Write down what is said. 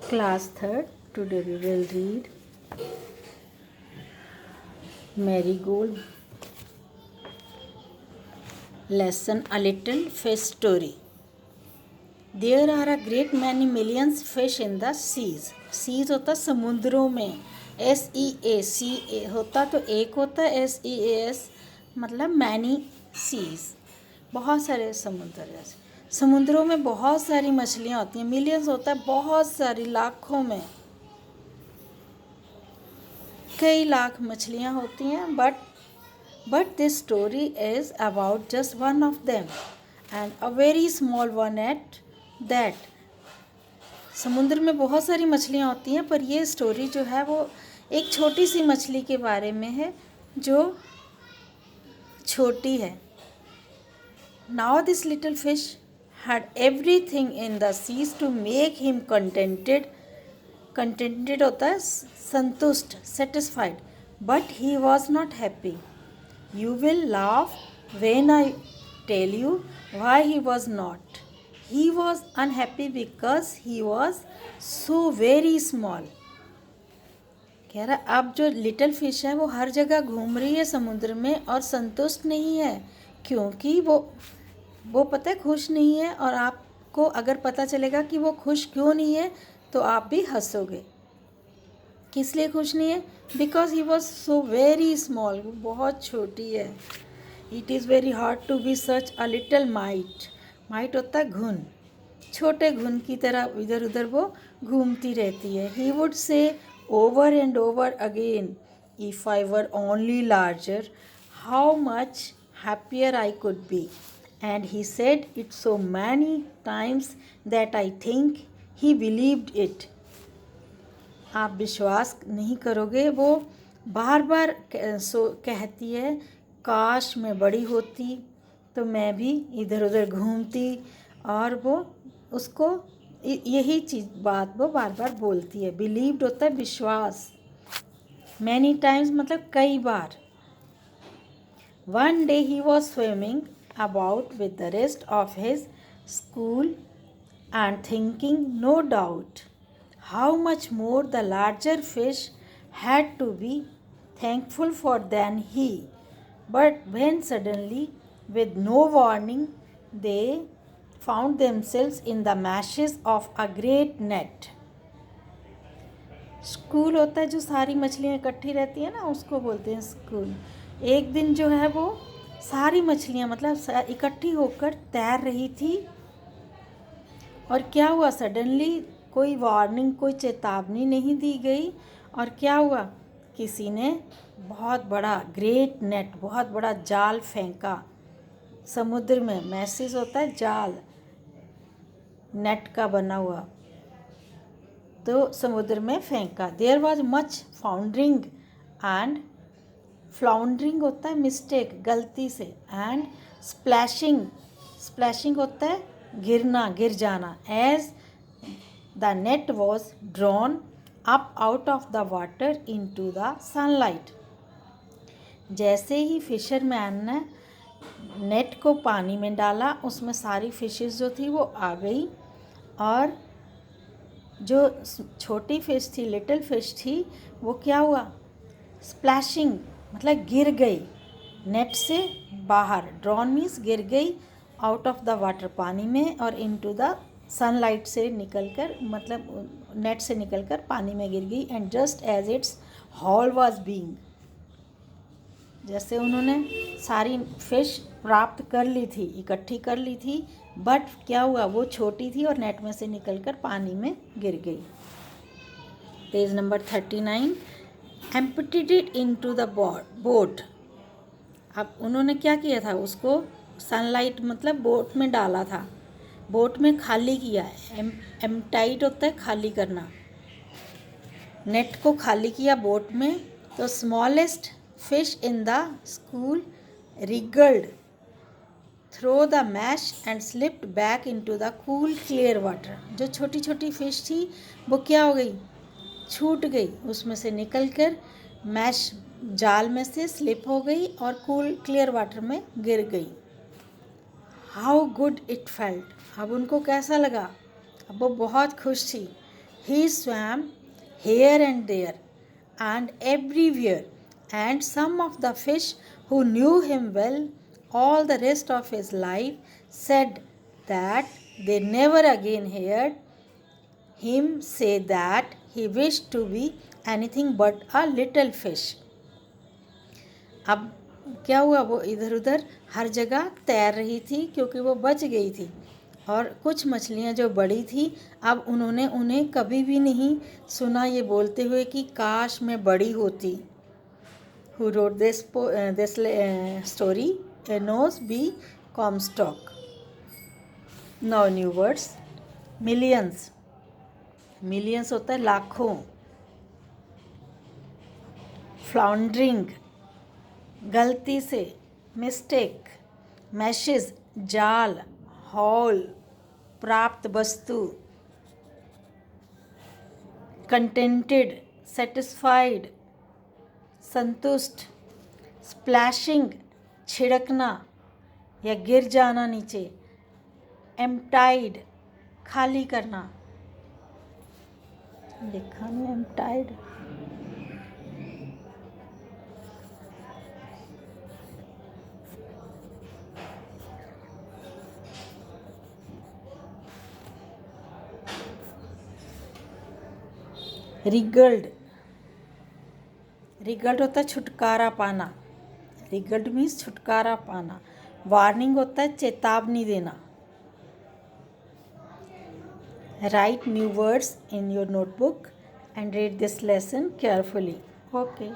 Class 3rd. Today we will read Marigold lesson, A Little Fish Story. There are a great many millions fish in the seas. Seas होता समुद्रों में, SEA होता तो एक होता SEAS मतलब many seize, बहुत सारे समुद्र जैसे समुद्रों में बहुत सारी मछलियाँ होती हैं. मिलियंस होता है बहुत सारी, लाखों में कई लाख मछलियाँ होती हैं. But this story is about just one of them and a very small one at that. समुद्र में बहुत सारी मछलियाँ होती हैं पर ये स्टोरी जो है वो एक छोटी सी मछली के बारे में है जो छोटी है. Now this little fish had everything in the seas to make him contented होता है संतुष्ट, satisfied, but he was not happy. You will laugh when I tell you why he was not. He was unhappy because he was so very small. कह रहा अब जो little fish है वो हर जगह घूम रही है समुद्र में और संतुष्ट नहीं है क्योंकि वो पता है खुश नहीं है. और आपको अगर पता चलेगा कि वो खुश क्यों नहीं है तो आप भी हंसोगे. किस लिए खुश नहीं है? Because he was so very small, वो बहुत छोटी है. It is very hard to be such a little mite. Mite होता है घुन, छोटे घुन की तरह इधर उधर वो घूमती रहती है. He would say over and over again, if I were only larger how much happier I could be. And he said it so many times that I think he believed it. आप विश्वास नहीं करोगे, वो बार बार कहती है काश मैं बड़ी होती तो मैं भी इधर उधर घूमती. और वो उसको यही बात वो बार बार बोलती है. बिलीव्ड होता है विश्वास, मैनी टाइम्स मतलब कई बार. One day he was swimming about with the rest of his school and thinking, no doubt, how much more the larger fish had to be thankful for than he. But when suddenly, with no warning, they found themselves in the meshes of a great net. School होता है जो सारी मछलियाँ इकट्ठी रहती हैं ना, उसको बोलते हैं स्कूल. एक दिन जो है वो सारी मछलियाँ मतलब इकट्ठी होकर तैर रही थी और क्या हुआ, सडनली कोई वार्निंग, कोई चेतावनी नहीं दी गई. और क्या हुआ, किसी ने बहुत बड़ा ग्रेट नेट, बहुत बड़ा जाल फेंका समुद्र में. मैसेज होता है जाल, नेट का बना हुआ, तो समुद्र में फेंका. देयर वॉज मच फाउंडरिंग एंड फ्लाउंडरिंग होता है मिस्टेक, गलती से. एंड स्प्लैशिंग होता है गिरना, गिर जाना. As the net was drawn up out of the water into the sunlight. जैसे ही फिशरमैन ने नेट को पानी में डाला, उसमें सारी फिशेस जो थी वो आ गई और जो छोटी फिश थी, लिटिल फिश थी, वो क्या हुआ, स्प्लैशिंग मतलब गिर गई नेट से बाहर. ड्रॉन मीन्स गिर गई, आउट ऑफ द वाटर पानी में, और इनटू द सनलाइट से निकलकर मतलब नेट से निकलकर पानी में गिर गई. And just as its haul was being, जैसे उन्होंने सारी फिश प्राप्त कर ली थी, इकट्ठी कर ली थी, बट क्या हुआ, वो छोटी थी और नेट में से निकलकर पानी में गिर गई. Page number 39. emptied it into the boat. अब उन्होंने क्या किया था, उसको सनलाइट मतलब बोट में डाला था, बोट में खाली किया. एम्प्टाइड होता है खाली करना. नेट को खाली किया बोट में. तो smallest fish in the school wriggled through the mesh and slipped back into the cool clear water. जो छोटी छोटी फिश थी वो क्या हो गई, छूट गई, उसमें से निकलकर मैश जाल में से स्लिप हो गई और कूल क्लियर वाटर में गिर गई. How good it felt. अब उनको कैसा लगा, अब वो बहुत खुश थी. He swam here and there and everywhere, and some of the fish who knew him well all the rest of his life said that they never again heard him say that he wished to be anything but a little fish. अब क्या हुआ, वो इधर उधर हर जगह तैर रही थी क्योंकि वो बच गई थी, और कुछ मछलियाँ जो बड़ी थी अब उन्होंने उन्हें कभी भी नहीं सुना ये बोलते हुए कि काश मैं बड़ी होती. Who wrote this story? Enos B. Comstock. Now new words. Millions. Millions होता है लाखों. Floundering, गलती से, मिस्टेक. मैशेज, जाल. हॉल, प्राप्त वस्तु. कंटेंटेड, सेटिस्फाइड, संतुष्ट. स्प्लैशिंग, छिड़कना या गिर जाना नीचे. एम्प्टाइड, खाली करना. लिखा नहीं एम्प्टाइड. रिगल्ड. रिगल्ड होता है छुटकारा पाना. रिगल्ड मीन्स छुटकारा पाना. वार्निंग होता है चेतावनी देना. Right new words in your notebook and read this lesson carefully. Okay.